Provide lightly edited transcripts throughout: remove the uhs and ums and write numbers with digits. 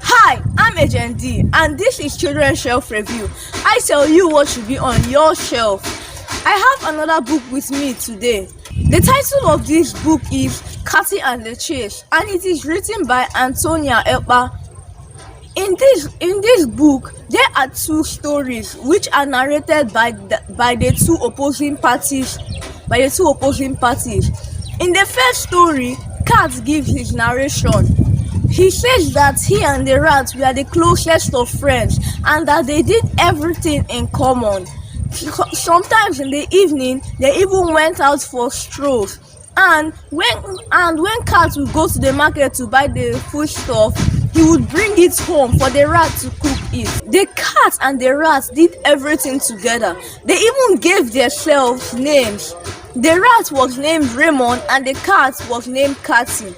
Hi, I'm Agent D, and this is Children's Shelf Review. I tell you what should be on your shelf. I have another book with me today. The title of this book is Catty and the Chase, and it is written by Antonia Elba. In this book, there are two stories which are narrated by the two opposing parties. In the first story, Cat gives his narration. He says that he and the rat were the closest of friends and that they did everything in common. Sometimes in the evening, they even went out for strolls. And when Cat would go to the market to buy the foodstuff, he would bring it home for the rat to cook it. The cat and the rat did everything together. They even gave themselves names. The rat was named Raymond and the cat was named Catty.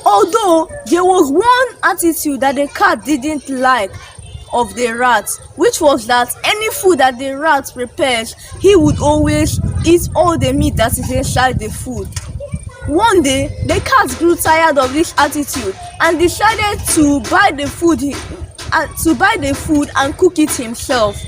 Although there was one attitude that the cat didn't like of the rat, which was that any food that the rat prepares, he would always eat all the meat that is inside the food. One day, the cat grew tired of this attitude and decided to buy the food and cook it himself.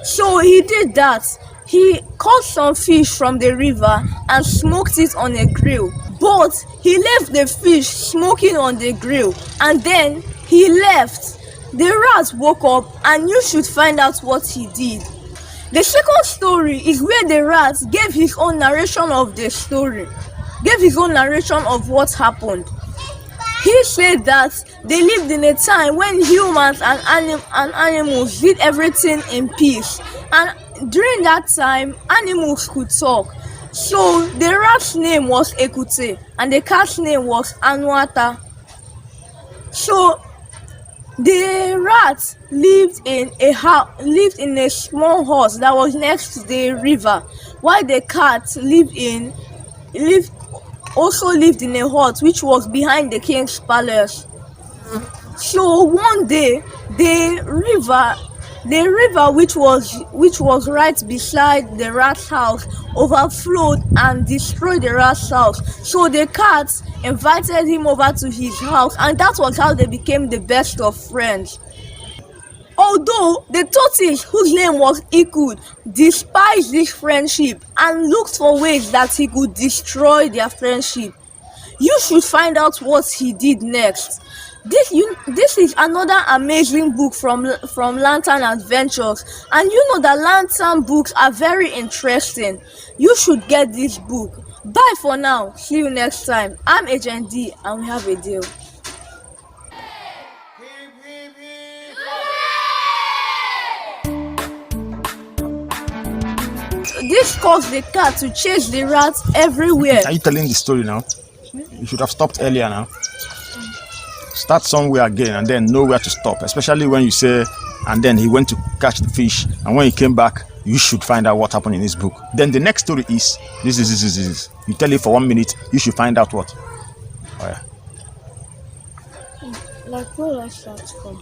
So he did that. He caught some fish from the river and smoked it on a grill. But he left the fish smoking on the grill and then he left. The rat woke up and you should find out what he did. The second story is where the rat gave his own narration of the story. Gave his own narration of what happened. He said that they lived in a time when humans and animals did everything in peace. And during that time, animals could talk. So the rat's name was Ekute and the cat's name was Anwata. So the rat lived in a small house that was next to the river, while the cat lived in a hut which was behind the king's palace. So one day the river which was right beside the rat's house overflowed and destroyed the rat's house. So the cat invited him over to his house, and that was how they became the best of friends. Although the tortoise, whose name was Ekute, despised this friendship and looked for ways that he could destroy their friendship. You should find out what he did next. This is another amazing book from Lantern Adventures, and you know that Lantern books are very interesting. You should get this book. Bye for now. See you next time. I'm Agent D and we have a deal. This caused the cat to chase the rat everywhere. Are you telling the story now? You should have stopped earlier now. Start somewhere again and then know where to stop, especially when you say, and then he went to catch the fish, and when he came back, you should find out what happened in his book. Then the next story is this. You tell it for 1 minute, you should find out what. Oh, yeah. Like where I start from?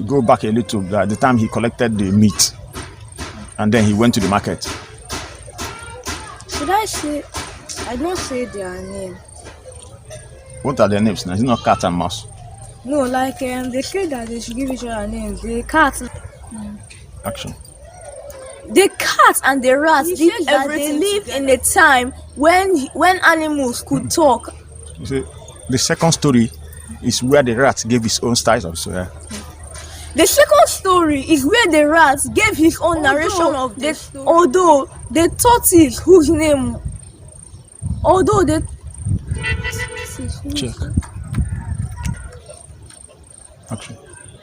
Go back a little. The time he collected the meat, and then he went to the market. Should I say? I don't say their name. What are their names now? Is it not cat and mouse? No, like they say that they should give each other names. The cat. Action. The cat and the rat did everything. They lived in a time when animals could talk. You see, the second story is where the rat gave his own style also. Yeah. The second story is where the rat gave his own narration of this. Although the tortoise, whose name, Check. Action.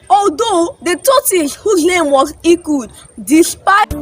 Although the tortoise, whose name was Ekute, despite